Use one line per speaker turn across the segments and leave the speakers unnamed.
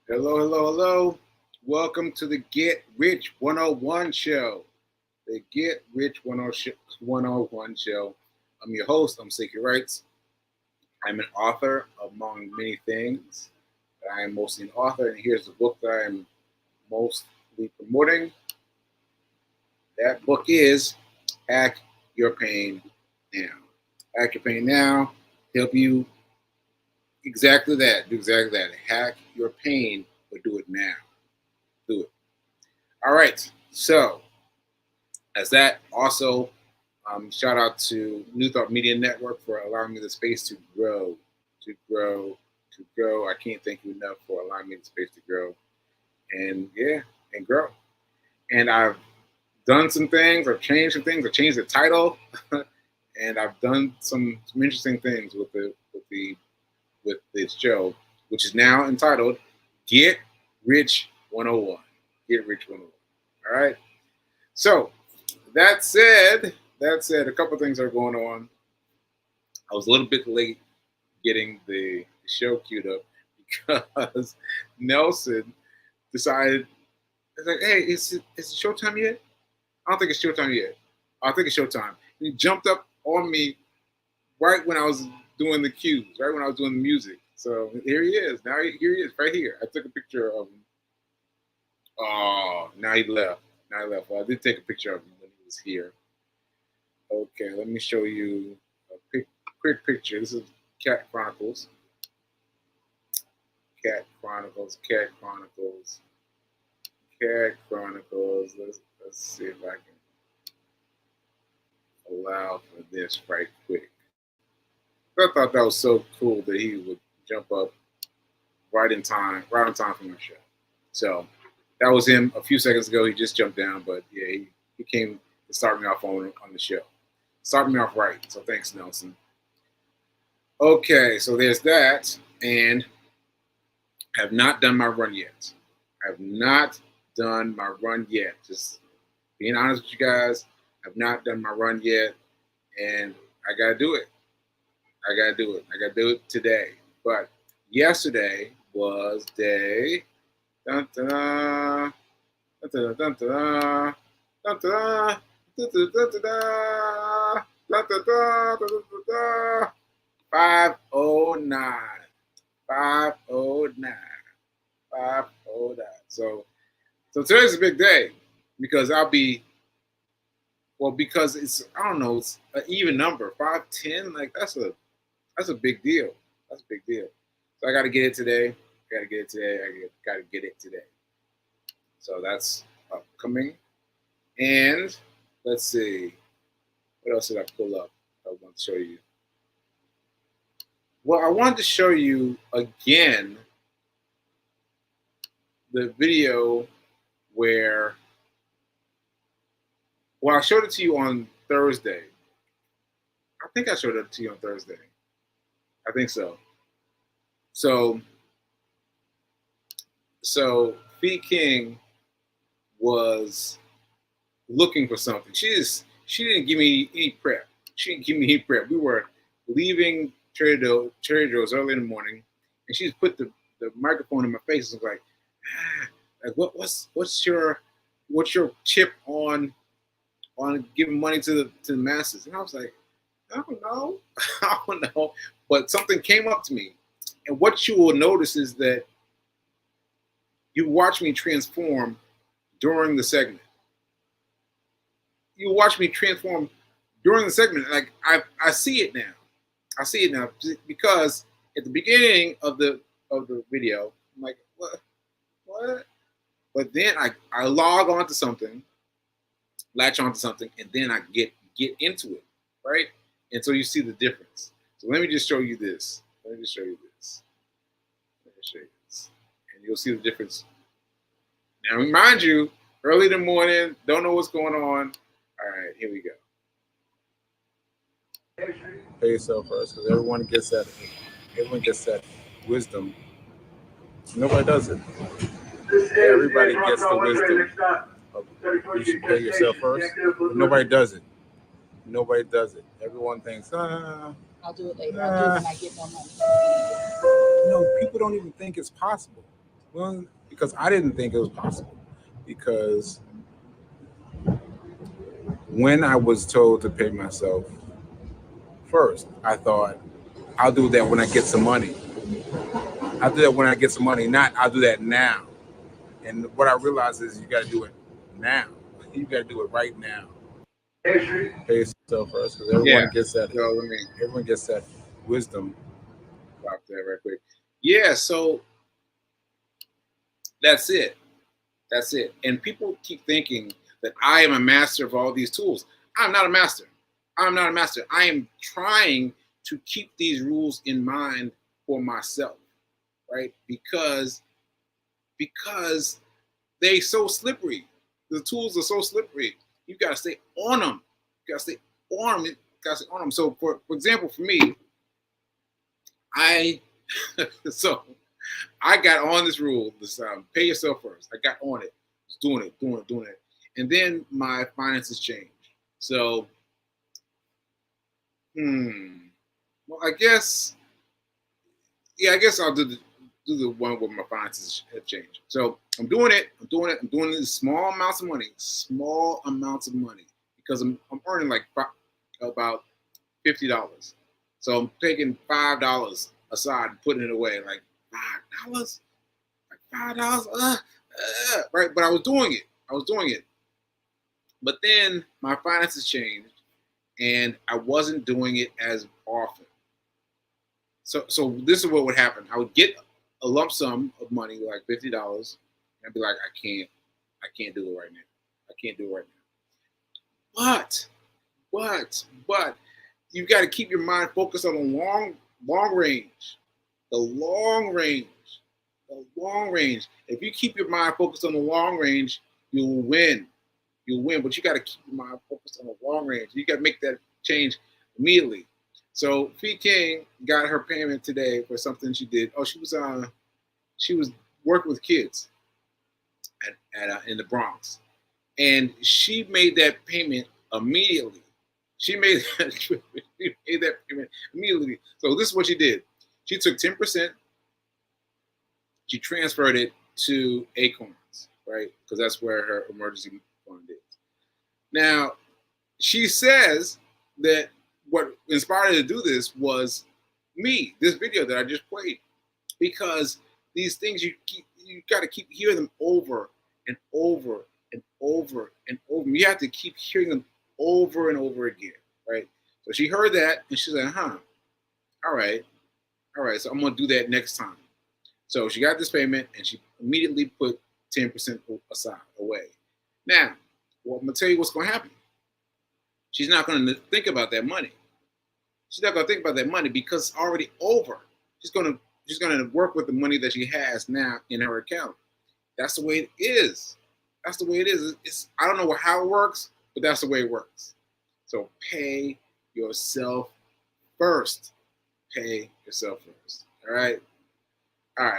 Hello, hello, hello. Welcome to the Get Rich 101 show. The Get Rich 101 show. I'm your host, I'm Sekou Wrights. I'm an author among many things. I am mostly an author, and here's the book that I'm mostly promoting. That book is Hack Your Pain Now. Hack Your Pain Now, help you exactly that. Do exactly that. Hack your pain, but do it now. Do it. All right. So, as that also, shout out to New Thought Media Network for allowing me the space to grow, to grow, to grow. I can't thank you enough for allowing me the space to grow, and yeah, and grow. And I've done some things. I've changed some things. I changed the title, and I've done some interesting things with this show, which is now entitled "Get Rich 101." Get Rich 101. All right. So that said, a couple things are going on. I was a little bit late getting the show queued up because Nelson decided, it's like, hey, is it showtime yet? I don't think it's showtime yet. I think it's showtime. He jumped up on me right when I was doing the cues, right when I was doing the music. So here he is. Here he is, right here. I took a picture of him. Oh, now he left. Now he left. Well, I did take a picture of him when he was here. Okay, let me show you a quick picture. This is Cat Chronicles. Cat Chronicles. Cat Chronicles. Cat Chronicles. Let's see if I can allow for this right quick. I thought that was so cool that he would jump up right on time for my show. So that was him a few seconds ago. He just jumped down, but yeah, he came to start me off on the show. Start me off right. So thanks, Nelson. Okay, so there's that, and I have not done my run yet. I have not done my run yet. Just being honest with you guys, I've not done my run yet, and I gotta do it. I gotta do it. I gotta do it today. But yesterday was day. Dun, dun, dun, dun, dun, dun, dun, dun, dun, dun, dun, dun, 509. 509. 509. So today's a big day because because it's, I don't know, it's an even number. 510, like that's a big deal. That's a big deal. So I gotta get it today. I gotta get it today. So that's upcoming. And let's see. What else did I pull up? I want to show you. Well, I wanted to show you again the video where, well, I showed it to you on Thursday. I think I showed it to you on Thursday. I think so. So Fee King was looking for something. She didn't give me any prep. She didn't give me any prep. We were leaving Trader Joe's early in the morning, and she just put the microphone in my face and was like what's your tip on giving money to the masses? And I was like, I don't know. I don't know. But something came up to me. And what you will notice is that you watch me transform during the segment. You watch me transform during the segment. Like I see it now. I see it now because at the beginning of the video, I'm like, what? But then I log onto something, latch onto something, and then I get into it, right? And so you see the difference. So let me just show you this. And you'll see the difference. Now, remind you, early in the morning, don't know what's going on. All right, here we go. Pay yourself first, because everyone gets that wisdom. Nobody does it. Everybody gets the wisdom of you should pay yourself first. But nobody does it. Nobody does it. Everyone thinks,
I'll do it later. I'll do it when I get more money.
No, people don't even think it's possible. Well, because I didn't think it was possible. Because when I was told to pay myself first, I thought I'll do that when I get some money. I'll do that when I get some money, not I'll do that now. And what I realized is you got to do it now. You got to do it right now. Pay yourself first, because everyone gets that. So everyone gets that wisdom. Stop that right quick. Yeah, so that's it. That's it. And people keep thinking that I am a master of all these tools. I'm not a master. I'm not a master. I am trying to keep these rules in mind for myself, right? Because they so slippery. The tools are so slippery. You got to stay on them. You got to stay on them. You got to stay on them. So, for example, for me, I got on this rule, this pay yourself first. I got on it, doing it. And then my finances changed. So, well, I guess I'll do the one where my finances have changed. So I'm doing it in small amounts of money, because I'm earning like about $50. So I'm taking $5 aside and putting it away, like $5, like $5, right? But I was doing it. But then my finances changed, and I wasn't doing it as often. So this is what would happen. I would get a lump sum of money, like $50, and I'd be like, I can't do it right now. I can't do it right now. But you've got to keep your mind focused on the long range. The long range. If you keep your mind focused on the long range, you'll win. But you got to keep your mind focused on the long range. You got to make that change immediately. So Fee King got her payment today for something she did. Oh, she was working with kids in the Bronx, and she made that payment immediately. She made that payment immediately. So this is what she did. She took 10%. She transferred it to Acorns, right? Because that's where her emergency fund is. Now, she says that what inspired her to do this was me, this video that I just played. Because these things you got to keep hearing them over and over and over and over. You have to keep hearing them over and over again, right? So she heard that and she's like, all right, so I'm gonna do that next time. So she got this payment and she immediately put 10% aside away. Now, well, I'm gonna tell you what's gonna happen. She's not gonna think about that money. She's not gonna think about that money because it's already over. She's gonna work with the money that she has now in her account. That's the way it is. I don't know how it works, but that's the way it works. So pay yourself first. Pay yourself first. All right.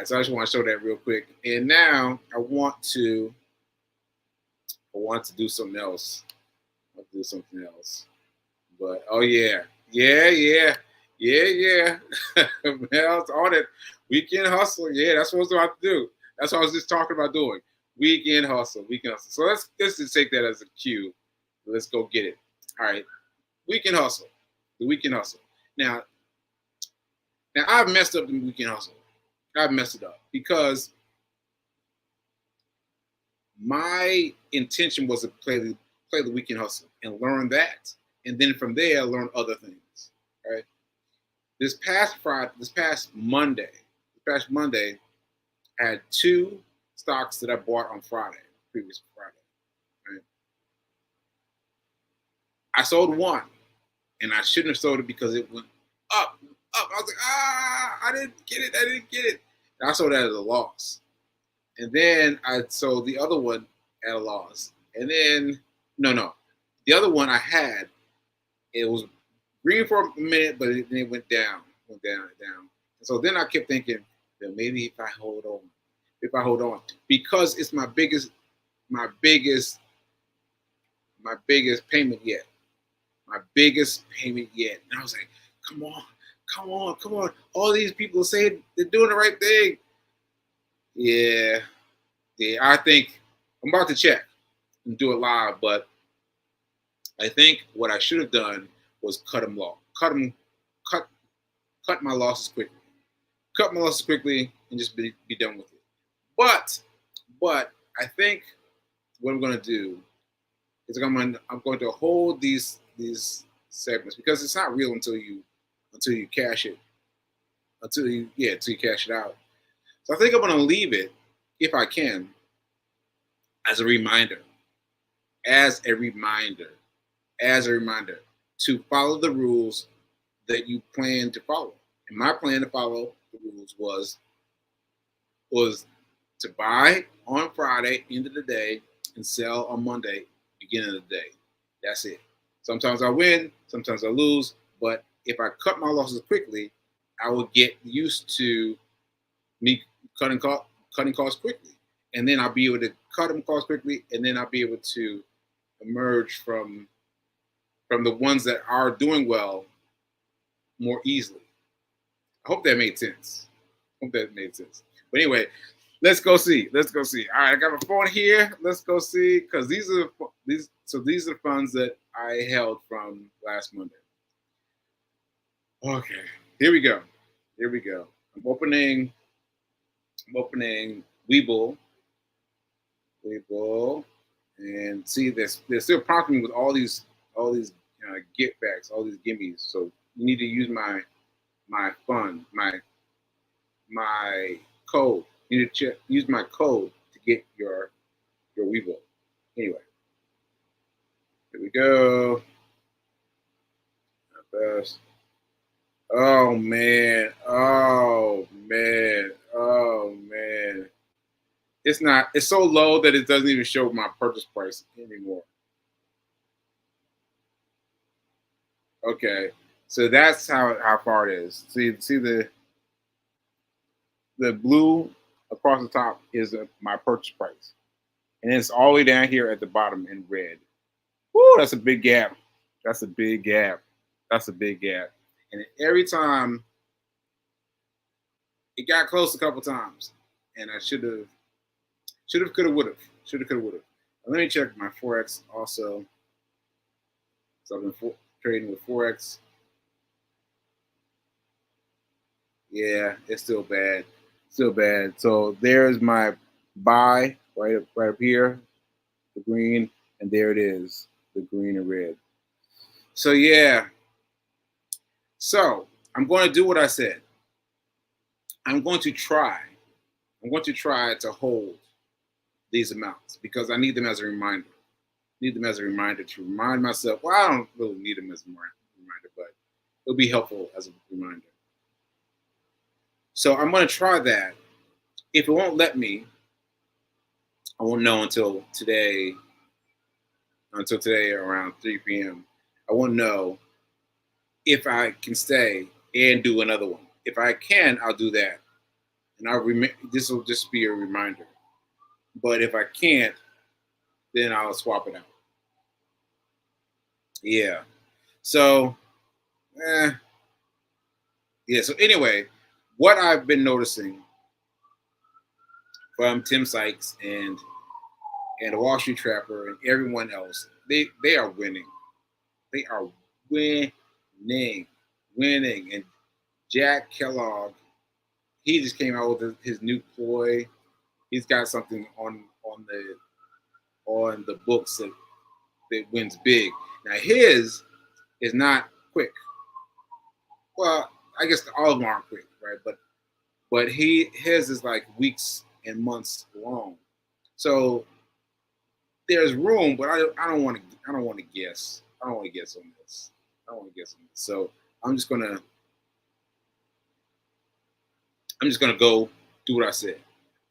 So I just want to show that real quick. And now I want to do something else. But oh yeah. Man, I was on it. Weekend hustle. Yeah, that's what I was about to do. That's what I was just talking about doing. Weekend hustle. So let's just take that as a cue. Let's go get it. All right. Weekend hustle. The weekend hustle. Now I've messed up the weekend hustle. I've messed it up because my intention was to play the weekend hustle and learn that. And then from there, learn other things. Right. This past Monday, I had 2 stocks that I bought on previous Friday. Right? I sold one, and I shouldn't have sold it because it went up. I was like, I didn't get it. And I sold that at a loss. And then I sold the other one at a loss. And then, no. The other one I had, it was green for a minute, but it went down. And so then I kept thinking that maybe if I hold on, because it's my biggest payment yet. And I was like, come on. All these people say they're doing the right thing. Yeah, yeah. I think I'm about to check and do it live, but I think what I should have done was cut cut my losses quickly, and just be done with it. But but I think what I'm gonna do is I'm going to hold these segments because it's not real until you cash it until you cash it out. So I think I'm gonna leave it if I can as a reminder, as a reminder, as a reminder to follow the rules that you plan to follow. And my plan to follow the rules was to buy on Friday, end of the day, and sell on Monday, beginning of the day. That's it. Sometimes I win, sometimes I lose, but if I cut my losses quickly, I will get used to me cutting cutting costs quickly, and then I'll be able to cut them costs quickly, and then I'll be able to emerge from the ones that are doing well more easily. I hope that made sense. Hope that made sense. But anyway, let's go see. Let's go see. All right, I got my phone here. Let's go see because these are the funds that I held from last Monday. Okay, here we go. Here we go. I'm opening Webull, and see they're still prompting me with all these get backs, all these gimmies. So you need to use my fund, my code. You need to use my code to get your Webull. Anyway, here we go. Best. Oh man. Oh man. Oh man. It's not. It's so low that it doesn't even show my purchase price anymore. Okay, so that's how far it is. See the blue across the top is my purchase price, and it's all the way down here at the bottom in red. Woo, that's a big gap. That's a big gap. That's a big gap. And every time it got close a couple times, and I could have, would have, would have. Let me check my forex also. So I've been trading with forex. Yeah, it's still bad, still bad. So there's my buy right up here, the green, and there it is, the green and red. So yeah, so I'm going to do what I said. I'm going to try. I'm going to try to hold these amounts because I need them as a reminder. Need them as a reminder to remind myself. Well, I don't really need them as a reminder, but it'll be helpful as a reminder. So I'm going to try that. If it won't let me, I won't know until today around 3 p.m. I won't know if I can stay and do another one. If I can, I'll do that, and this will just be a reminder. But if I can't, then I'll swap it out. Yeah. So, eh, yeah. So anyway, what I've been noticing from Tim Sykes and the Wall Street Trapper and everyone else, they are winning. They are winning, winning. And Jack Kellogg, he just came out with his new ploy. He's got something on the books that wins big. Now his is not quick. Well, I guess all of them aren't quick, right? But his is like weeks and months long. So there's room, but I don't want to guess. I don't want to guess on this. I don't want to guess on this. So I'm just gonna go do what I said.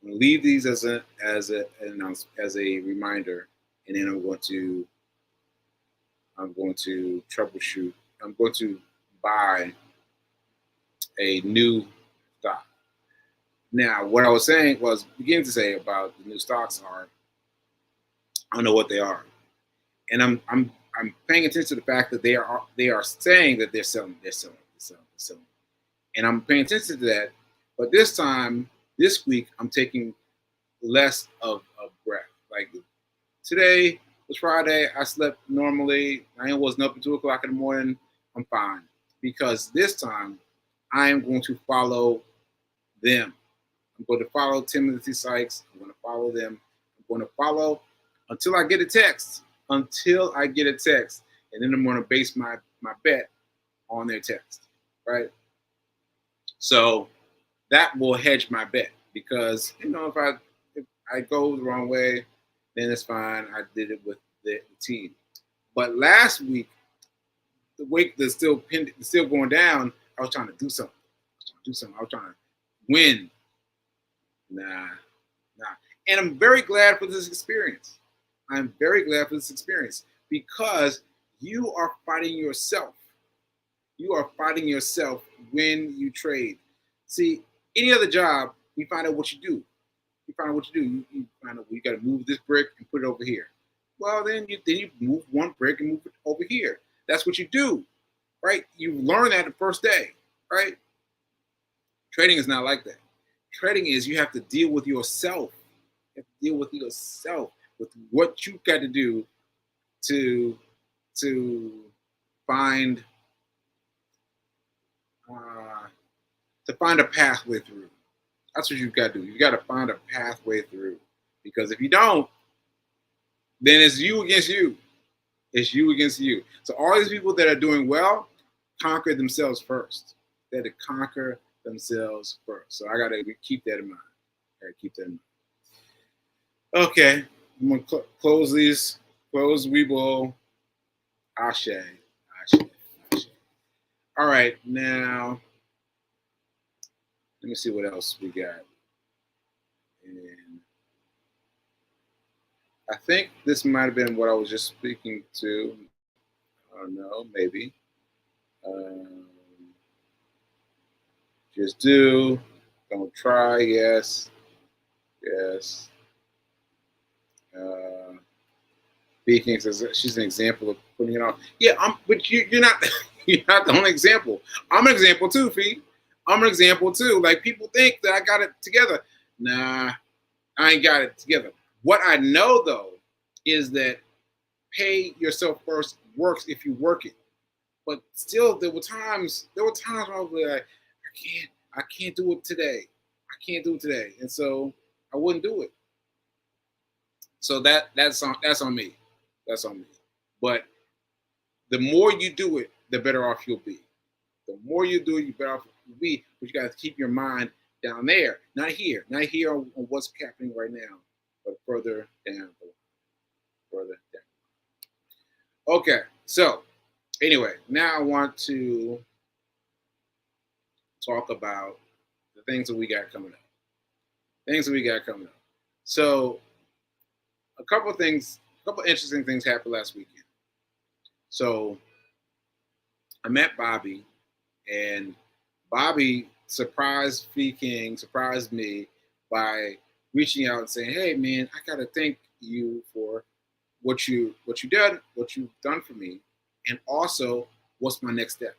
I'm gonna leave these as a reminder, and then I'm going to troubleshoot. I'm going to buy a new stock. Now, what I was beginning to say about the new stocks are, I don't know what they are, and I'm paying attention to the fact that they are saying that they're selling, and I'm paying attention to that. But this time, This week, I'm taking less of breath. Like today was Friday. I slept normally. I wasn't up at 2 o'clock in the morning. I'm fine because this time I am going to follow them. I'm going to follow Timothy Sykes. I'm going to follow them. I'm going to follow until I get a text. Until I get a text, and then I'm going to base my bet on their text, right? So that will hedge my bet because if I go the wrong way, then it's fine. I did it with the team. But last week, the weight that's still going down. I was trying to do something. I was trying to win. Nah. And I'm very glad for this experience. I'm very glad for this experience because you are fighting yourself. You are fighting yourself when you trade. See, any other job, you find out what you do. You find out what you do. You find out you got to move this brick and put it over here. Well, then you move one brick and move it over here. That's what you do, right? You learn that the first day, right? Trading is not like that. Trading is you have to deal with yourself. You have to deal with yourself, with what you got to do to find a pathway through. That's what you've got to do. You got to find a pathway through. Because if you don't, then it's you against you. It's you against you. So all these people that are doing well conquer themselves first. They had to conquer themselves first. So I got to keep that in mind. Okay. I'm going to close these. Close Weeble. Ashe. All right. Now, let me see what else we got. And I think this might have been what I was just speaking to. I don't know, maybe. Just do. Don't try. Yes. Speaking says she's an example of putting it on. Yeah, but you're not. You're not the only example. I'm an example too, Fee. I'm an example too. Like people think that I got it together. Nah, I ain't got it together. What I know though is that pay yourself first works if you work it. But still, there were times where I was like, I can't do it today. And so I wouldn't do it. So that's on me. That's on me. But the more you do it, the better off you'll be. The more you do it, the better off you'll be. But you got to keep your mind down there, not here on what's happening right now, but further down. Okay, so anyway, now I want to talk about the things that we got coming up. So a couple interesting things happened last weekend. So I met Bobby, and Bobby surprised me by reaching out and saying, "Hey man, I gotta thank you for what you've done for me, and also what's my next step."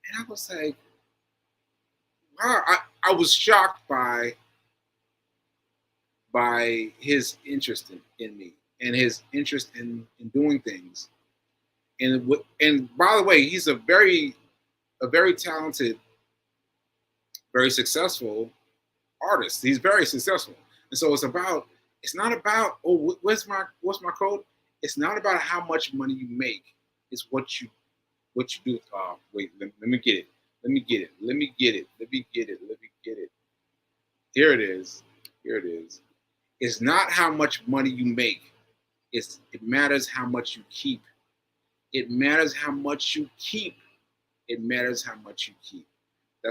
And I was like, wow, I was shocked by his interest in me and his interest in doing things. And by the way, he's a very talented, very successful artist. He's very successful. And so it's not about, oh, what's my code? It's not about how much money you make. It's what you do. Oh, wait, let me get it. Here it is. It's not how much money you make. It matters how much you keep. That's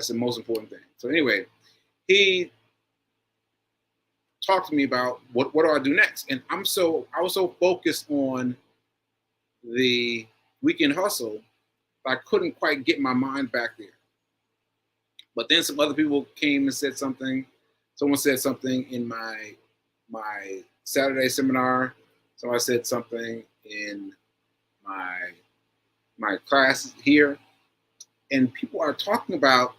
the most important thing. So anyway, he talked to me about what do I do next, and I was so focused on the weekend hustle, I couldn't quite get my mind back there. But then some other people came and said something. Someone said something in my Saturday seminar. Someone said something in my class here, and people are talking about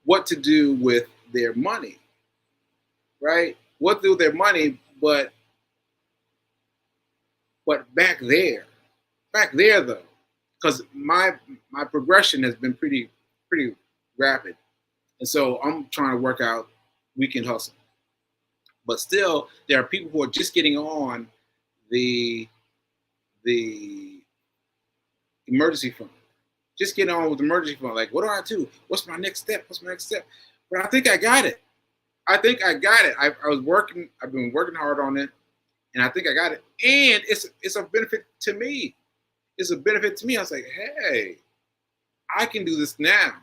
what to do with their money, right? What to do with their money, but back there though, because my progression has been pretty rapid, and so I'm trying to work out weekend hustle. But still, there are people who are just getting on the the emergency fund, just getting on with the emergency fund. Like, what do I do? What's my next step? What's my next step? But I think I got it. I think I got it. I was working. I've been working hard on it, and I think I got it. And it's a benefit to me. It's a benefit to me. I was like, hey, I can do this now.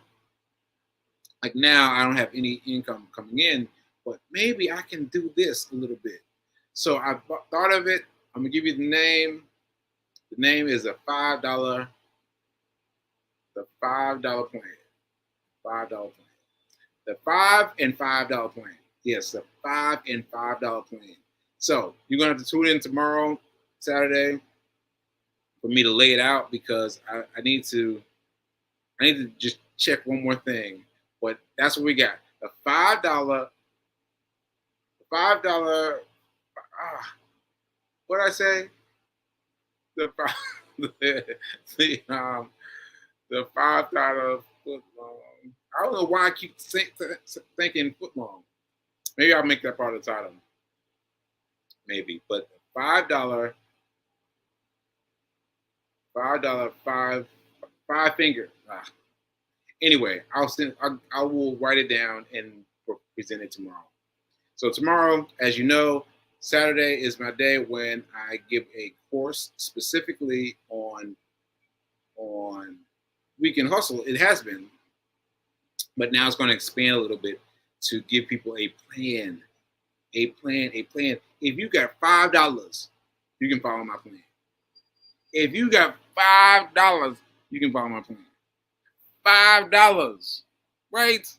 Like now, I don't have any income coming in, but maybe I can do this a little bit. So I thought of it. I'm gonna give you the name. The name is the $5 plan. $5 plan. The $5 and $5 plan. Yes, the $5 and $5 plan. So you're gonna have to tune in tomorrow, Saturday, for me to lay it out because I need to just check one more thing. But that's what we got. The $5, $5. What did I say? The the $5 foot long. I don't know why I keep thinking foot long. Maybe I'll make that part of the title. Maybe, but $5, five finger. Anyway, I will write it down and present it tomorrow. So tomorrow, as you know, Saturday is my day when I give a course specifically on weekend hustle. It has been, but now it's going to expand a little bit to give people a plan. A plan. If you got $5, you can follow my plan. If you got $5, you can follow my plan. $5, right?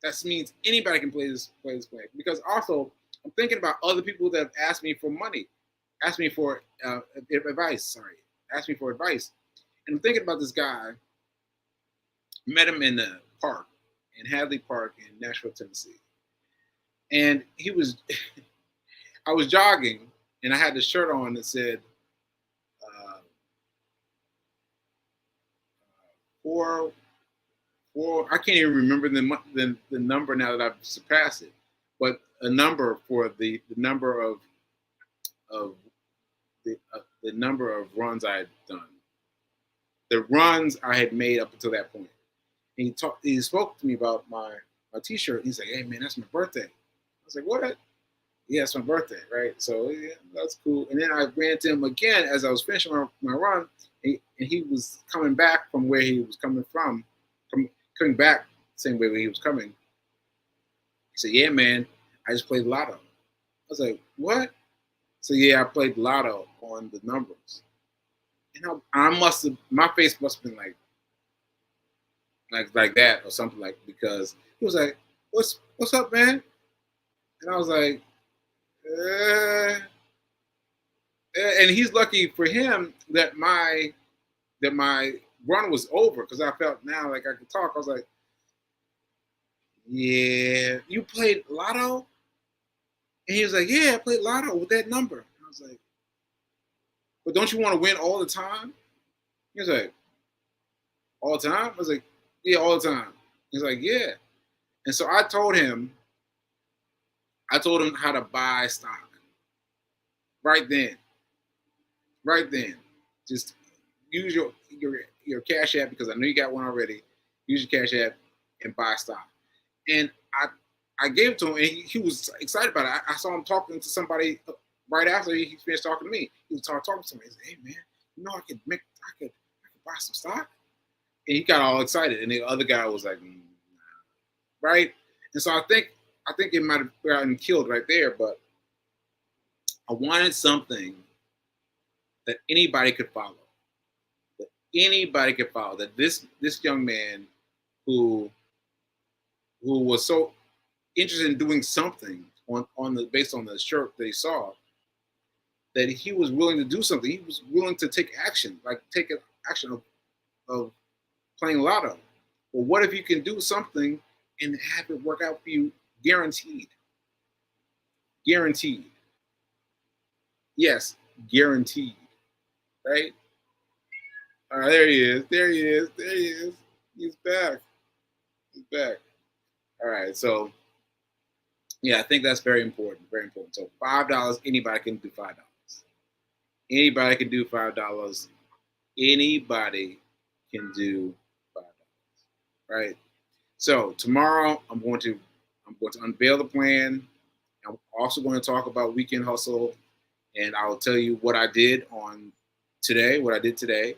That means anybody can play this plan. Because also, I'm thinking about other people that have asked me for money, asked me for advice. Asked me for advice, and I'm thinking about this guy. Met him in the park, in Hadley Park in Nashville, Tennessee, and he was. I was jogging, and I had the shirt on that said, "4." I can't even remember the number now that I've surpassed it, but a number for the number of the number of runs I had done, the runs I had made up until that point. And he spoke to me about my T-shirt. He's like, "Hey man, that's my birthday." I was like, "What?" "Yeah, it's my birthday, right?" So yeah, that's cool. And then I ran to him again as I was finishing my run, and he was coming back from where he was coming from coming back the same way when he was coming. He said, "Yeah, man, I just played lotto." I was like, "What?" So yeah, I played lotto on the numbers. And my face must have been like that or something, like, because he was like, what's up, man?" And I was like, and he's lucky for him that my run was over because I felt now like I could talk. I was like, "Yeah, you played lotto?" And he was like, "Yeah, I played lotto with that number." And I was like, "But don't you want to win all the time?" He was like, "All the time?" I was like, "Yeah, all the time." He's like, "Yeah." And so I told him how to buy stock right then. Right then. Just use your Cash App, because I know you got one already. Use your Cash App and buy stock. And I gave it to him, and he was excited about it. I saw him talking to somebody right after he finished talking to me. He was talking to somebody. He said, "Hey man, you know I could buy some stock." And he got all excited, and the other guy was like, "Nah." Right? And so I think it might have gotten killed right there, but I wanted something that anybody could follow. That anybody could follow. That this young man who was so interested in doing something based on the shirt that he saw, that he was willing to do something. He was willing to take action, like take an action of playing lotto. Well, what if you can do something and have it work out for you, guaranteed. Guaranteed. Yes, guaranteed. Right? All right, there he is. There he is. There he is. He's back. He's back. All right, so yeah, I think that's very important. Very important. So $5, anybody can do $5. Anybody can do $5. Anybody can do $5. Right? So tomorrow I'm going to unveil the plan. I'm also going to talk about weekend hustle, and I will tell you what I did on today, what I did today,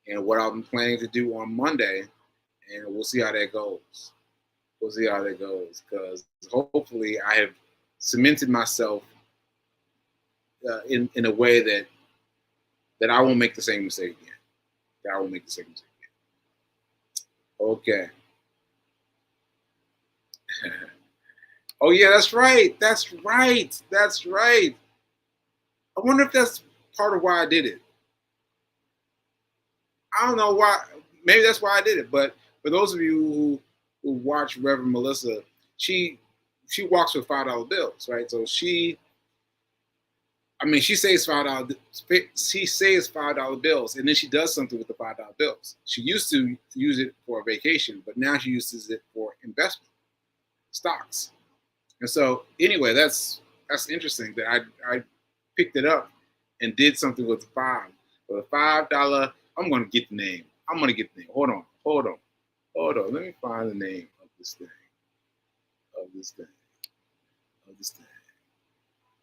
and what I'm planning to do on Monday, and we'll see how that goes. We'll see how that goes, because hopefully I have cemented myself in a way that I won't make the same mistake again. That I won't make the same mistake again. Okay. Oh yeah, that's right. That's right. That's right. I wonder if that's part of why I did it. I don't know why. Maybe that's why I did it. But for those of you who watch Reverend Melissa, she walks with $5 bills, right? So she saves $5. She saves $5 bills, and then she does something with the $5 bills. She used to use it for a vacation, but now she uses it for investment, stocks. And so, anyway, that's interesting that I picked it up and did something with the five. For the $5, I'm going to get the name. I'm going to get the name. Hold on. Let me find the name of this thing.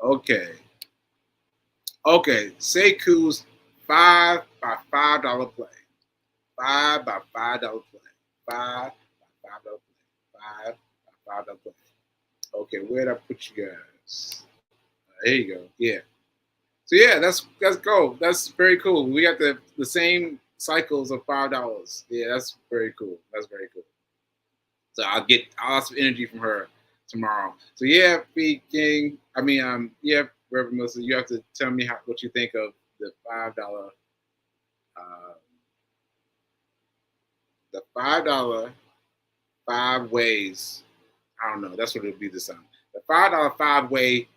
Okay. Sekou's $5 by $5 play. $5 by $5 play. $5 by $5 play. $5 by $5 play. Okay, where'd I put you guys? There you go. Yeah. So yeah, let's go. That's very cool. We got the same cycles of $5. Yeah, that's very cool. That's very cool. So I'll have some energy from her tomorrow. So yeah, Reverend Melissa, you have to tell me what you think of the $5, the $5 5 ways. I don't know. That's what it'll be this time. The $5 5-way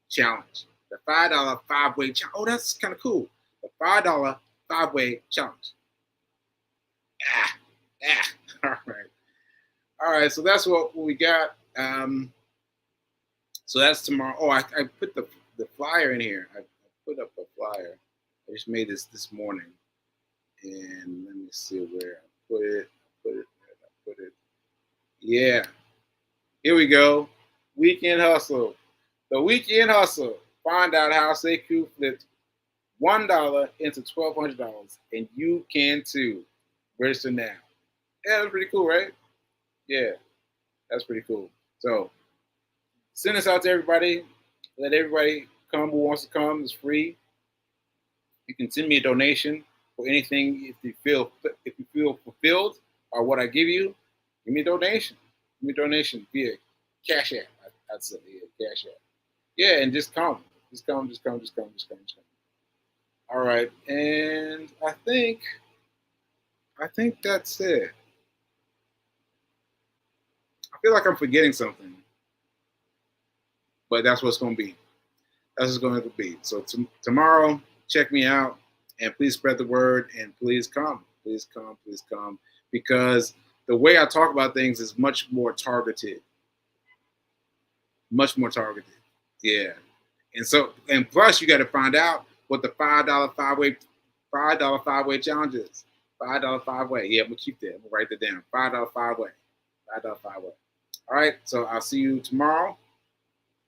challenge. The $5 5-way challenge. Oh, that's kind of cool. The $5 5-way challenge. All right. So that's what we got. So that's tomorrow. Oh, I put the flyer in here. I put up a flyer. I just made this morning, and let me see where I put it. Yeah. Here we go. Weekend hustle. The weekend hustle. Find out how Sekou flipped $1 into $1,200, and you can too. Register now. Yeah, that's pretty cool, right? Yeah, that's pretty cool. So send this out to everybody. Let everybody come who wants to come. It's free. You can send me a donation for anything if you feel fulfilled by what I give you. Give me a donation. Give me a donation via Cash App. I'd say Cash App. Yeah, and just come. Just come. All right, and I think that's it. I feel like I'm forgetting something, but that's what's going to be. That's what's going to be. So tomorrow, check me out, and please spread the word, and please come, because the way I talk about things is much more targeted. Yeah. And plus you got to find out what the $5 5-way challenge is. $5 5-way. Yeah, I'm gonna keep that. I'm gonna write that down. $5 5-way. $5 5-way. All right. So I'll see you tomorrow.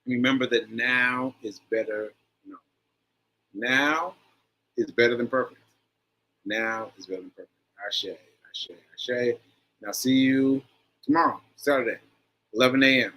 Remember that now is better. No. Now is better than perfect. Now is better than perfect. Ashe. And I'll see you tomorrow, Saturday, 11 a.m.